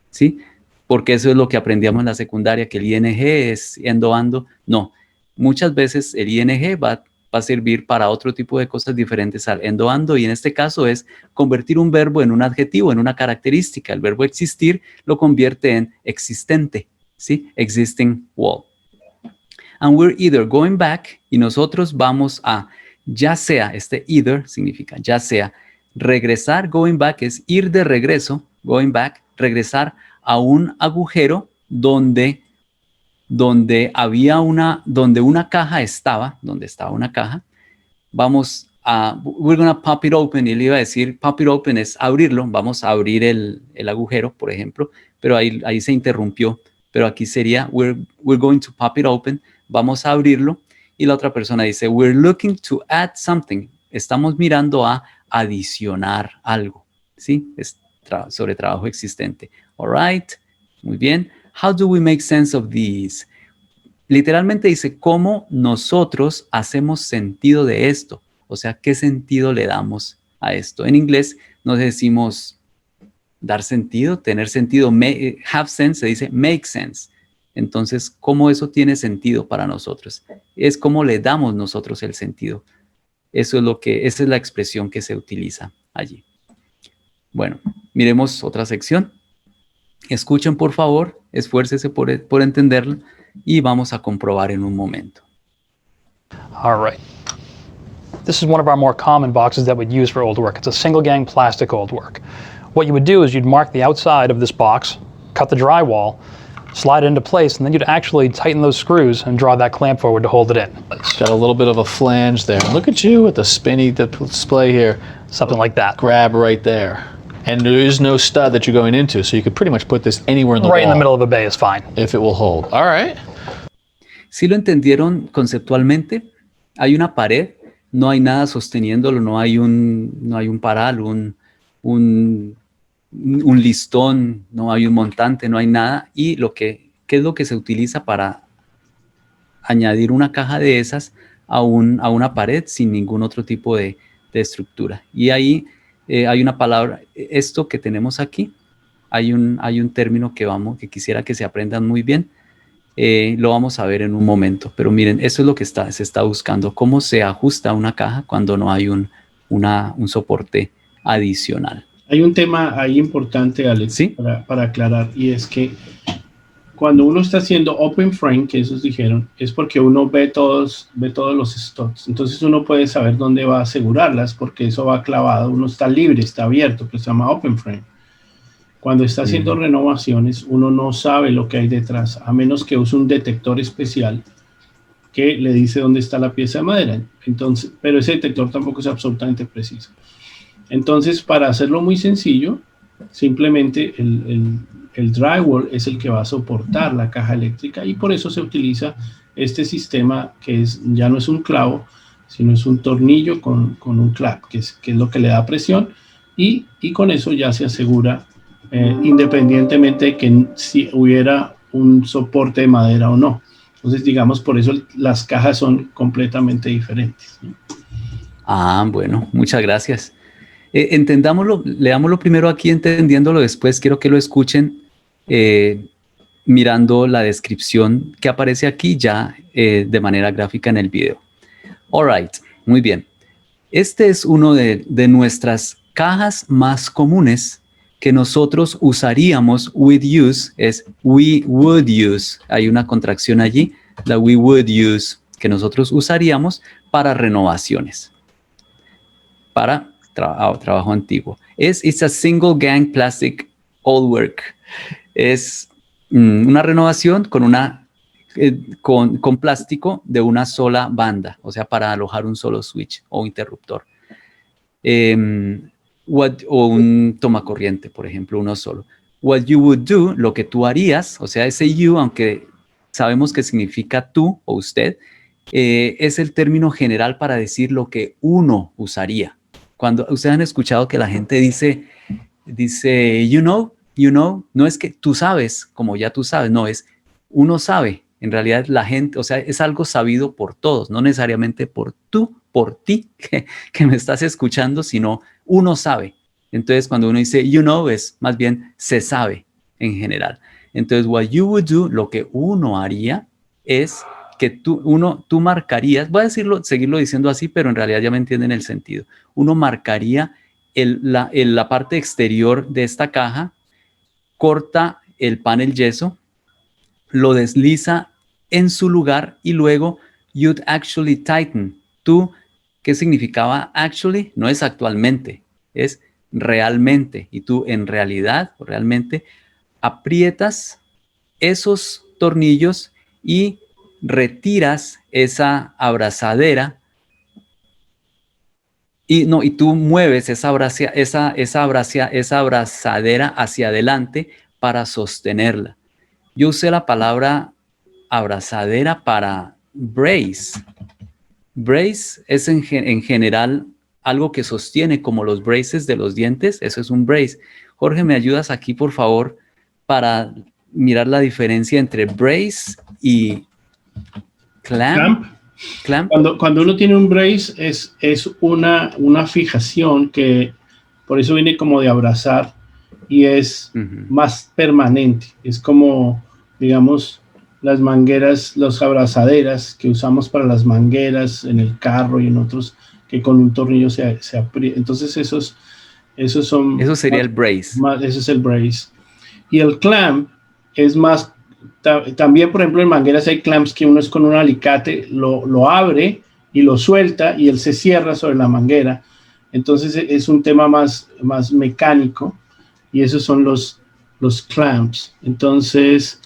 ¿sí? Porque eso es lo que aprendíamos en la secundaria, que el ing es endo, ando. No, muchas veces el ing va a servir para otro tipo de cosas diferentes al endo, ando, y en este caso es convertir un verbo en un adjetivo, en una característica. El verbo existir lo convierte en existente, ¿sí? Existing wall. And we're either going back, y nosotros vamos a, ya sea, either significa ya sea, regresar, going back es ir de regreso, going back, regresar a un agujero donde donde una caja estaba, we're gonna pop it open, y le iba a decir, pop it open es abrirlo, vamos a abrir el agujero, por ejemplo, pero ahí se interrumpió, pero aquí sería, we're going to pop it open, vamos a abrirlo, y la otra persona dice, we're looking to add something, estamos mirando a adicionar algo, ¿sí? Es sobre trabajo existente. All right, muy bien. How do we make sense of these? Literalmente dice, ¿cómo nosotros hacemos sentido de esto? O sea, ¿qué sentido le damos a esto? En inglés nos decimos dar sentido, tener sentido. Have sense se dice make sense. Entonces, ¿cómo eso tiene sentido para nosotros? Es cómo le damos nosotros el sentido. Esa es la expresión que se utiliza allí. Bueno, miremos otra sección. Escuchen, por favor, esfuércese por entenderlo y vamos a comprobar en un momento. All right. This is one of our more common boxes that we'd use for old work. It's a single gang plastic old work. What you would do is you'd mark the outside of this box, cut the drywall, slide it into place, and then you'd actually tighten those screws and draw that clamp forward to hold it in. It's got a little bit of a flange there. Look at you with the spinny display here. Something like that. Grab right there. And there is no stud that you're going into, so you could pretty much put this anywhere in the wall. Right in the middle of a bay is fine. If it will hold. All right. ¿Sí lo entendieron conceptualmente? Hay una pared, no hay nada sosteniéndolo, no hay un paral, un listón, no hay un montante, no hay nada. Y ¿qué es lo que se utiliza para añadir una caja de esas a una pared sin ningún otro tipo de estructura? Y ahí hay una palabra, esto que tenemos aquí, hay un término que quisiera que se aprendan muy bien. Lo vamos a ver en un momento, pero miren, eso es lo que se está buscando, cómo se ajusta una caja cuando no hay un soporte adicional. Hay un tema ahí importante, Alex, ¿sí? para aclarar, y es que cuando uno está haciendo open frame, que esos dijeron, es porque uno ve todos los studs. Entonces uno puede saber dónde va a asegurarlas, porque eso va clavado, uno está libre, está abierto, que se llama open frame. Cuando está haciendo renovaciones, uno no sabe lo que hay detrás, a menos que use un detector especial que le dice dónde está la pieza de madera. Entonces, pero ese detector tampoco es absolutamente preciso. Entonces, para hacerlo muy sencillo, simplemente el drywall es el que va a soportar la caja eléctrica, y por eso se utiliza este sistema que ya no es un clavo, sino es un tornillo con un clap, que es lo que le da presión, y con eso ya se asegura independientemente de que si hubiera un soporte de madera o no. Entonces, digamos, por eso las cajas son completamente diferentes, ¿no? Bueno, muchas gracias. Entendámoslo, leámoslo primero aquí, entendiéndolo, después quiero que lo escuchen mirando la descripción que aparece aquí ya de manera gráfica en el video. All right, muy bien. Este es uno de nuestras cajas más comunes que nosotros usaríamos. We'd use es we would use. Hay una contracción allí, la we would use, que nosotros usaríamos para renovaciones, para trabajo antiguo. It's a single gang plastic old work. Es una renovación con plástico de una sola banda, o sea, para alojar un solo switch o interruptor. O un tomacorriente, por ejemplo, uno solo. What you would do, lo que tú harías, o sea, ese you, aunque sabemos que significa tú o usted, es el término general para decir lo que uno usaría. Cuando ustedes han escuchado que la gente dice, you know, no es que tú sabes, como ya tú sabes, no, es uno sabe. En realidad la gente, o sea, es algo sabido por todos, no necesariamente por ti que me estás escuchando, sino uno sabe. Entonces, cuando uno dice you know, es más bien se sabe en general. Entonces, what you would do, lo que uno haría es que tú marcarías, voy a seguirlo diciendo así, pero en realidad ya me entienden el sentido. Uno marcaría la parte exterior de esta caja, corta el panel yeso, lo desliza en su lugar y luego you'd actually tighten. ¿Qué significaba actually? No es actualmente, es realmente. Y tú en realidad o realmente aprietas esos tornillos y retiras esa abrazadera y tú mueves esa abrazadera hacia adelante para sostenerla. Yo usé la palabra abrazadera para brace. Brace es en general algo que sostiene, como los braces de los dientes. Eso es un brace. Jorge, ¿me ayudas aquí, por favor, para mirar la diferencia entre brace y clamp? Cuando uno tiene un brace es una fijación que por eso viene como de abrazar y es más permanente. Es como, digamos, las mangueras, las abrazaderas que usamos para las mangueras en el carro y en otros, que con un tornillo se aprieta. Entonces eso sería el brace. Ese es el brace. Y el clamp es más, también por ejemplo en mangueras hay clamps que uno es con un alicate, lo abre y lo suelta y él se cierra sobre la manguera. Entonces es un tema más mecánico y esos son los clamps. Entonces,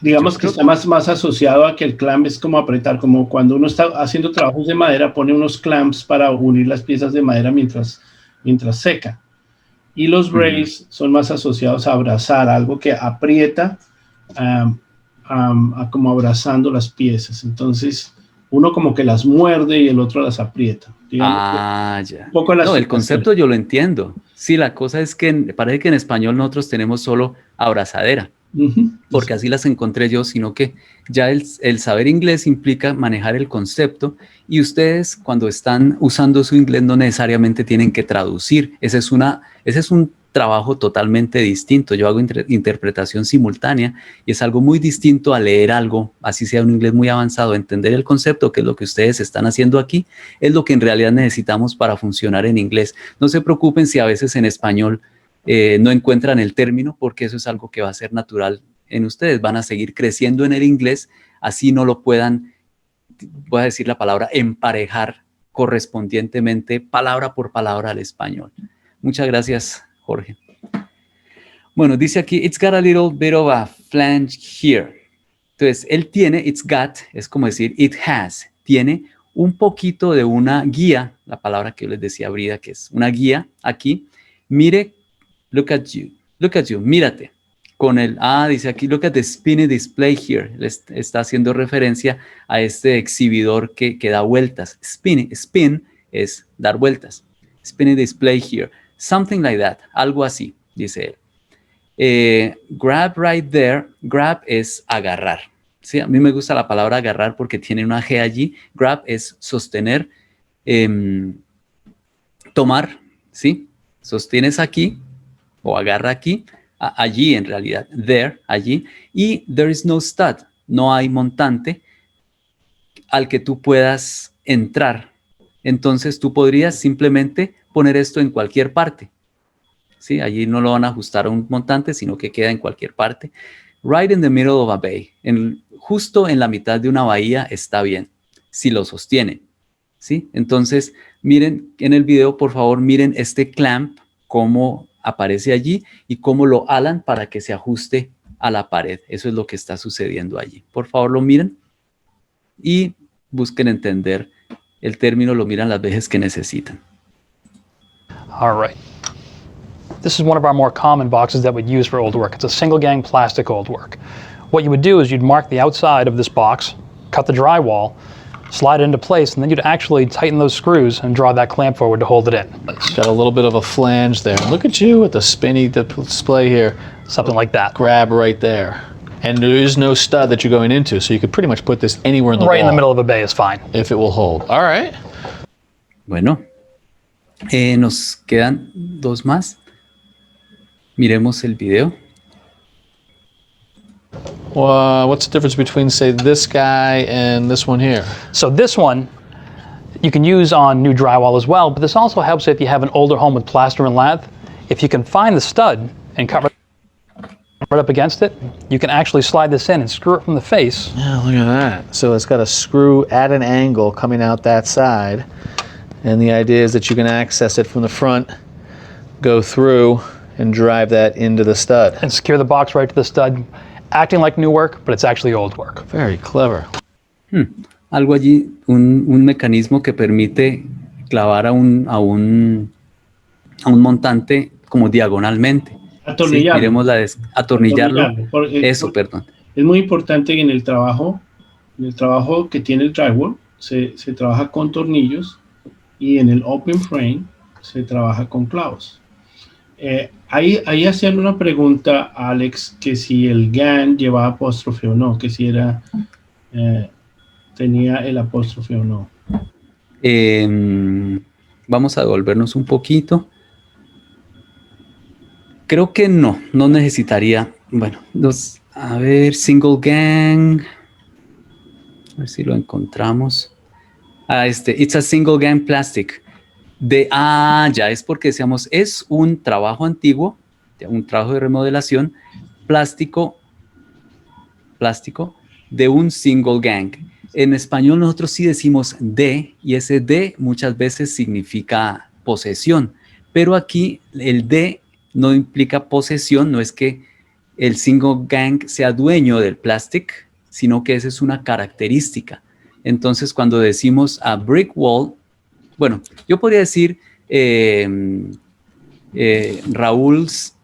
digamos que está más asociado a que el clamp es como apretar, como cuando uno está haciendo trabajos de madera, pone unos clamps para unir las piezas de madera mientras seca. Y los brace son más asociados a abrazar, algo que aprieta, como abrazando las piezas. Entonces, uno como que las muerde y el otro las aprieta. Ya. Un poco el concepto yo lo entiendo. Sí, la cosa es que parece que en español nosotros tenemos solo abrazadera, porque así las encontré yo, sino que ya el saber inglés implica manejar el concepto y ustedes cuando están usando su inglés no necesariamente tienen que traducir. Ese es un trabajo totalmente distinto. Yo hago interpretación simultánea y es algo muy distinto a leer algo, así sea un inglés muy avanzado, entender el concepto, que es lo que ustedes están haciendo aquí, es lo que en realidad necesitamos para funcionar en inglés. No se preocupen si a veces en español no encuentran el término, porque eso es algo que va a ser natural en ustedes. Van a seguir creciendo en el inglés, así no lo puedan, voy a decir la palabra, emparejar correspondientemente palabra por palabra al español. Muchas gracias, Jorge. Bueno, dice aquí, it's got a little bit of a flange here. Entonces, él tiene, it's got, es como decir, it has, tiene un poquito de una guía, la palabra que yo les decía, Brida, que es una guía aquí. Mire, look at you, mírate. Con el, dice aquí, look at the spinny display here. Le está haciendo referencia a este exhibidor que da vueltas. Spin es dar vueltas. Spinny display here. Something like that, algo así, dice él. Grab right there, grab es agarrar. ¿Sí? A mí me gusta la palabra agarrar porque tiene una G allí. Grab es sostener, tomar, ¿sí? Sostienes aquí o agarra aquí, allí en realidad, there, allí. Y there is no stud, no hay montante al que tú puedas entrar. Entonces tú podrías simplemente poner esto en cualquier parte. ¿Sí? Allí no lo van a ajustar a un montante, sino que queda en cualquier parte. Right in the middle of a bay. Justo en la mitad de una bahía está bien, si lo sostienen. ¿Sí? Entonces, miren en el video, por favor, miren este clamp, cómo aparece allí y cómo lo alan para que se ajuste a la pared. Eso es lo que está sucediendo allí. Por favor, lo miren y busquen entender el término, lo miran las veces que necesitan. All right. This is one of our more common boxes that we'd use for old work. It's a single gang plastic old work. What you would do is you'd mark the outside of this box, cut the drywall, slide it into place, and then you'd actually tighten those screws and draw that clamp forward to hold it in. It's got a little bit of a flange there. Look at you with the spinny display here. Something like that. Grab right there. And there is no stud that you're going into, so you could pretty much put this anywhere in the wall. Right in the middle of a bay is fine. If it will hold. All right. Bueno, nos quedan dos más. Miremos el video. What's the difference between, say, this guy and this one here? So this one you can use on new drywall as well, but this also helps if you have an older home with plaster and lath. If you can find the stud and cover right up against it, you can actually slide this in and screw it from the face. Yeah, look at that. So it's got a screw at an angle coming out that side, and the idea is that you can access it from the front, go through, and drive that into the stud. And secure the box right to the stud. acting like new work, but it's actually old work. Very clever. Algo allí, un mecanismo que permite clavar a un montante como diagonalmente. Atornillarlo. Sí, miremos atornillarlo. Eso, Porque perdón. es muy importante que en el trabajo que tiene el drywall, se trabaja con tornillos, y en el open frame se trabaja con clavos. Ahí hacían una pregunta, Alex, que si el gang llevaba apóstrofe o no, que si tenía el apóstrofe o no. Vamos a devolvernos un poquito. Creo que no necesitaría. Bueno, a ver, single gang. A ver si lo encontramos. It's a single gang plastic. Ya es porque decíamos, es un trabajo antiguo, un trabajo de remodelación, plástico de un single gang. En español nosotros sí decimos de, y ese de muchas veces significa posesión, pero aquí el de no implica posesión, no es que el single gang sea dueño del plastic, sino que esa es una característica. Entonces, cuando decimos a brick wall, bueno, yo podría decir Raúl's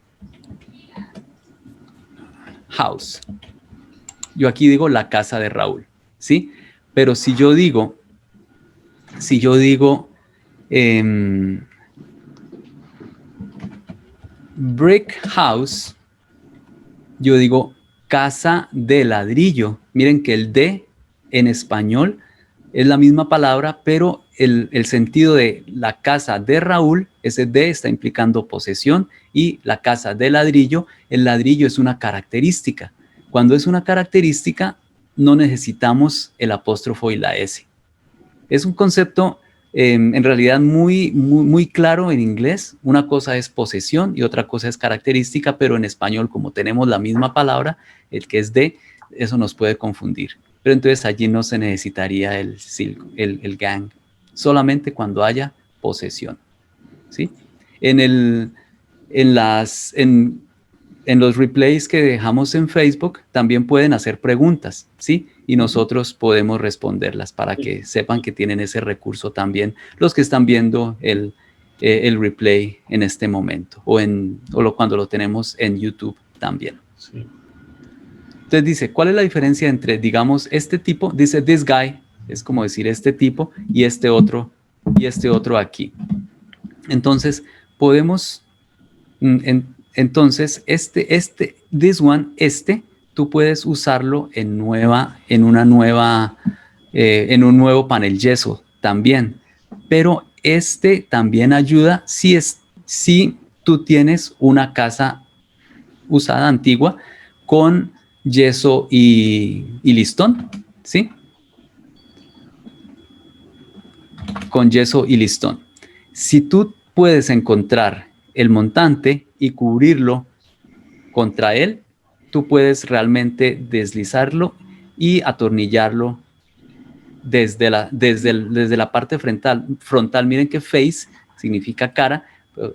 house. Yo aquí digo la casa de Raúl, ¿sí? Pero si yo digo brick house, yo digo casa de ladrillo. Miren que el de en español es la misma palabra, pero el sentido de la casa de Raúl, ese de está implicando posesión, y la casa de ladrillo, el ladrillo es una característica. Cuando es una característica, no necesitamos el apóstrofo y la S. Es un concepto en realidad muy claro en inglés. Una cosa es posesión y otra cosa es característica, pero en español, como tenemos la misma palabra, el que es de, eso nos puede confundir. Pero entonces allí no se necesitaría el gang, solamente cuando haya posesión, ¿sí? En los replays que dejamos en Facebook también pueden hacer preguntas, ¿sí? Y nosotros podemos responderlas para que sepan que tienen ese recurso también los que están viendo el replay en este momento o cuando lo tenemos en YouTube también. Sí. Entonces dice, ¿cuál es la diferencia entre, digamos, este tipo? Dice this guy, es como decir este tipo, y este otro aquí. Entonces, podemos, entonces, this one, tú puedes usarlo en un nuevo panel yeso también. Pero también ayuda si tú tienes una casa usada antigua con yeso y listón, ¿sí? Con yeso y listón. Si tú puedes encontrar el montante y cubrirlo contra él, tú puedes realmente deslizarlo y atornillarlo desde la parte frontal. Miren que face significa cara,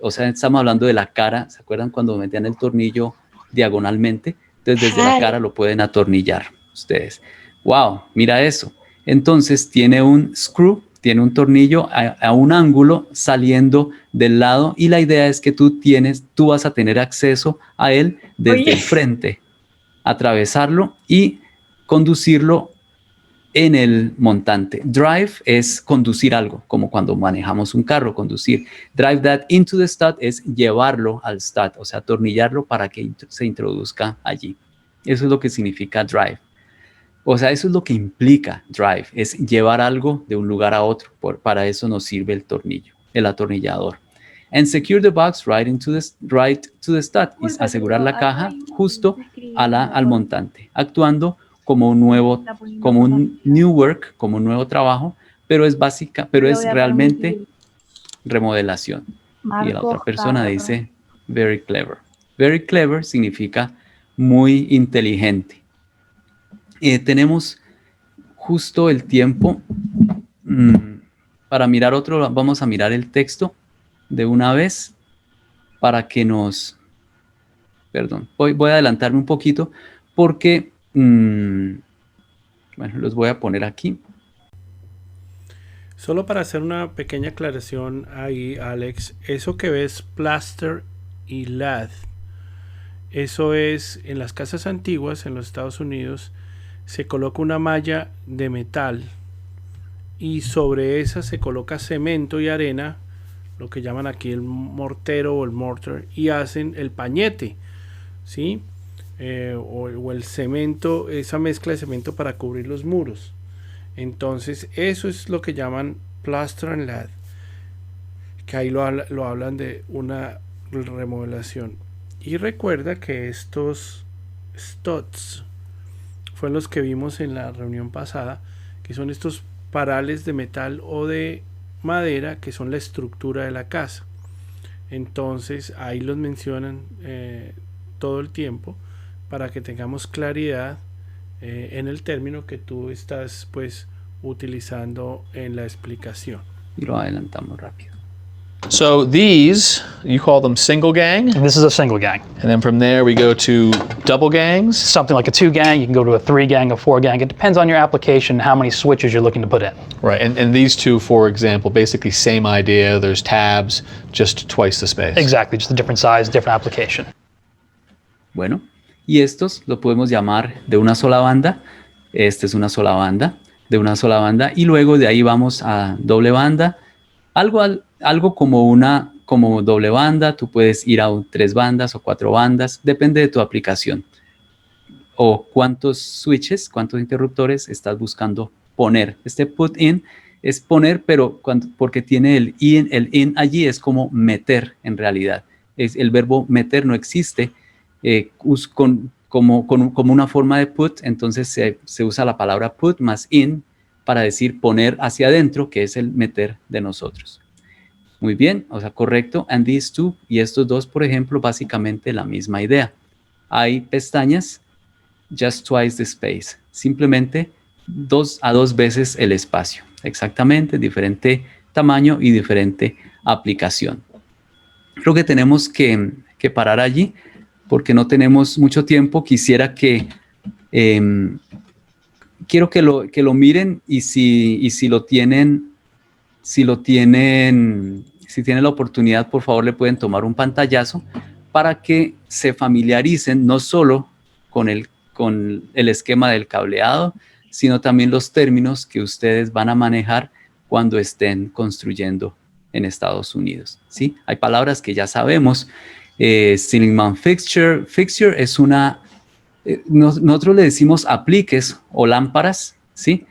o sea, estamos hablando de la cara. ¿Se acuerdan cuando metían el tornillo diagonalmente? Entonces desde la cara lo pueden atornillar ustedes. ¡Wow! Mira eso. Entonces tiene un screw, tiene un tornillo a un ángulo saliendo del lado, y la idea es que tú vas a tener acceso a él desde el frente, atravesarlo y conducirlo en el montante. Drive es conducir algo, como cuando manejamos un carro, conducir. Drive that into the stud es llevarlo al stud, o sea, atornillarlo para que se introduzca allí. Eso es lo que significa drive. O sea, eso es lo que implica drive, es llevar algo de un lugar a otro. Para eso nos sirve el tornillo, el atornillador. And secure the box right to the stud, es asegurar la caja justo al montante, actuando como un new work, como un nuevo trabajo, pero es realmente remodelación. Y la otra persona dice very clever. Very clever significa muy inteligente. Tenemos justo el tiempo para mirar otro. Vamos a mirar el texto de una vez para que voy a adelantarme un poquito, porque, bueno, los voy a poner aquí. Solo para hacer una pequeña aclaración ahí, Alex, eso que ves plaster y lath, eso es en las casas antiguas en los Estados Unidos, se coloca una malla de metal y sobre esa se coloca cemento y arena, lo que llaman aquí el mortero o el mortar, y hacen el pañete, ¿sí? O el cemento, esa mezcla de cemento para cubrir los muros. Entonces eso es lo que llaman plaster and lath, que ahí lo hablan de una remodelación. Y recuerda que estos studs fueron los que vimos en la reunión pasada, que son estos parales de metal o de madera que son la estructura de la casa. Entonces ahí los mencionan todo el tiempo para que tengamos claridad en el término que tú estás pues utilizando en la explicación. Y lo adelantamos rápido. So these, you call them single gang, And this is a single gang. and then from there we go to double gangs. Something like a 2 gang, you can go to a 3 gang, a 4 gang. It depends on your application and how many switches you're looking to put in. Right, and these two, for example, basically same idea. There's tabs, just twice the space. Exactly, just a different size, different application. Bueno, y estos lo podemos llamar de una sola banda. Este es una sola banda, de una sola banda. Y luego de ahí vamos a doble banda. Algo como doble banda. Tú puedes ir a 3 bandas o 4 bandas. Depende de tu aplicación. O cuántos switches, cuántos interruptores estás buscando poner. Este put in es poner, pero porque tiene el in allí es como meter en realidad. El verbo meter no existe como una forma de put, entonces se usa la palabra put más in para decir poner hacia adentro, que es el meter de nosotros. Muy bien, o sea, correcto. And these two, y estos dos, por ejemplo, básicamente la misma idea. Hay pestañas, just twice the space. Simplemente 2 veces el espacio. Exactamente, diferente tamaño y diferente aplicación. Creo que tenemos que parar allí porque no tenemos mucho tiempo. Quisiera quiero que lo miren y si tienen la oportunidad, por favor le pueden tomar un pantallazo para que se familiaricen no solo con el esquema del cableado, sino también los términos que ustedes van a manejar cuando estén construyendo en Estados Unidos, ¿sí? Hay palabras que ya sabemos. Ceiling mount fixture. Fixture es nosotros le decimos apliques o lámparas, ¿sí?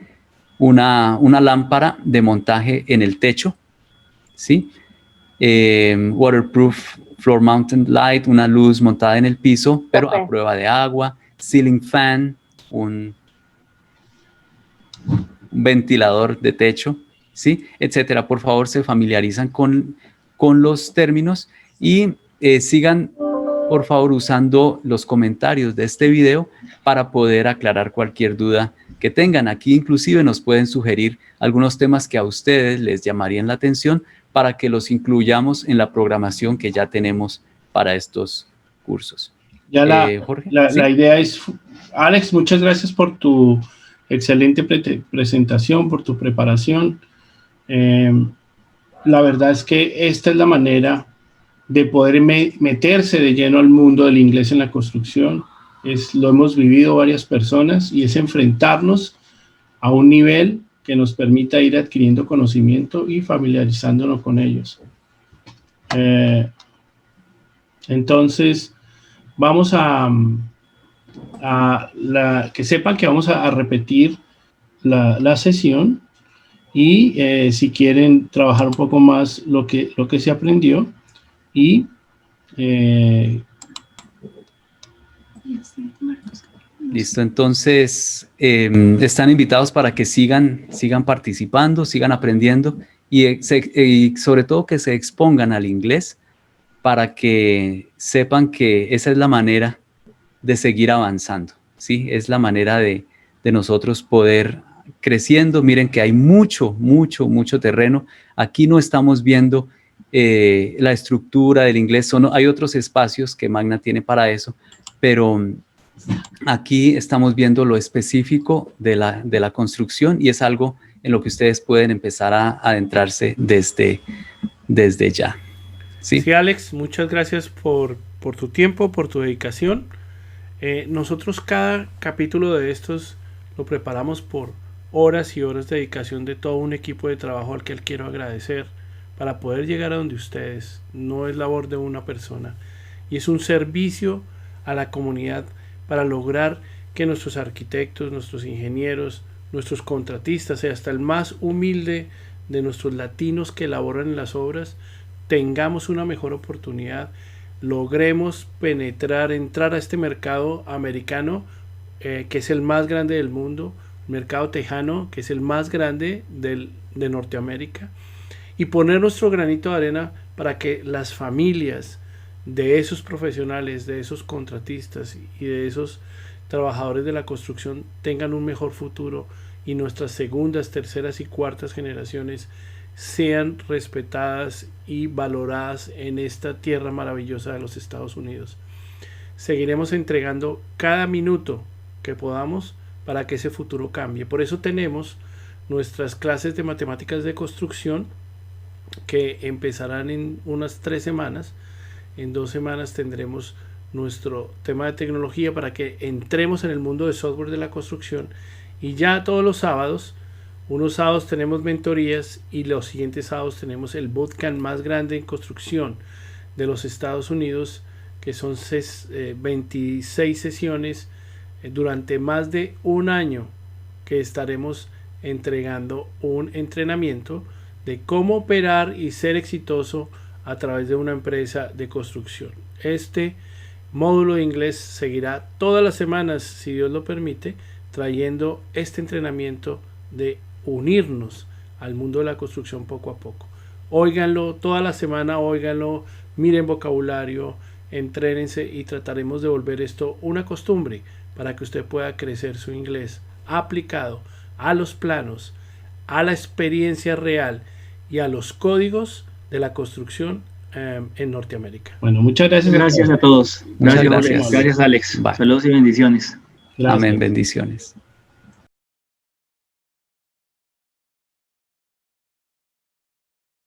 Una lámpara de montaje en el techo, ¿sí? Waterproof floor mounted light, una luz montada en el piso, pero a prueba de agua. Ceiling fan, un ventilador de techo, ¿sí? Etcétera. Por favor, se familiarizan con los términos y sigan, por favor, usando los comentarios de este video para poder aclarar cualquier duda que tengan. Aquí inclusive nos pueden sugerir algunos temas que a ustedes les llamarían la atención para que los incluyamos en la programación que ya tenemos para estos cursos. Ya Jorge, ¿sí? La idea es, Alex, muchas gracias por tu excelente presentación, por tu preparación. La verdad es que esta es la manera de poder meterse de lleno al mundo del inglés en la construcción. Lo hemos vivido varias personas y es enfrentarnos a un nivel que nos permita ir adquiriendo conocimiento y familiarizándonos con ellos. Entonces, vamos que sepan que vamos a repetir la sesión y si quieren trabajar un poco más lo que se aprendió y listo, entonces están invitados para que sigan participando, sigan aprendiendo y sobre todo que se expongan al inglés para que sepan que esa es la manera de seguir avanzando, ¿sí? Es la manera de nosotros poder creciendo. Miren que hay mucho terreno. Aquí no estamos viendo la estructura del inglés. Hay otros espacios que Magna tiene para eso, pero aquí estamos viendo lo específico de la construcción y es algo en lo que ustedes pueden empezar a adentrarse desde ya. Sí, Sí, Alex, muchas gracias por tu tiempo, por tu dedicación. Nosotros cada capítulo de estos lo preparamos por horas y horas de dedicación de todo un equipo de trabajo al que quiero agradecer para poder llegar a donde ustedes. No es labor de una persona y es un servicio a la comunidad para lograr que nuestros arquitectos, nuestros ingenieros, nuestros contratistas y hasta el más humilde de nuestros latinos que elaboran en las obras tengamos una mejor oportunidad, logremos penetrar, entrar a este mercado americano que es el más grande del mundo, mercado tejano que es el más grande de Norteamérica, y poner nuestro granito de arena para que las familias de esos profesionales, de esos contratistas y de esos trabajadores de la construcción tengan un mejor futuro y nuestras segundas, terceras y cuartas generaciones sean respetadas y valoradas en esta tierra maravillosa de los Estados Unidos. Seguiremos entregando cada minuto que podamos para que ese futuro cambie. Por eso tenemos nuestras clases de matemáticas de construcción que empezarán en unas 3 semanas. En 2 semanas tendremos nuestro tema de tecnología para que entremos en el mundo de software de la construcción, y ya todos los sábados, unos sábados tenemos mentorías y los siguientes sábados tenemos el bootcamp más grande en construcción de los Estados Unidos, que son 26 sesiones durante más de un año, que estaremos entregando un entrenamiento de cómo operar y ser exitoso a través de una empresa de construcción. Este módulo de inglés seguirá todas las semanas, si Dios lo permite, trayendo este entrenamiento de unirnos al mundo de la construcción poco a poco. Óiganlo toda la semana, óiganlo, miren vocabulario, entrénense y trataremos de volver esto una costumbre para que usted pueda crecer su inglés aplicado a los planos, a la experiencia real y a los códigos de la construcción en Norteamérica. Bueno, muchas gracias. Gracias a todos. Muchas Gracias, gracias. Alex. Bye. Saludos y bendiciones. Gracias. Amén, bendiciones.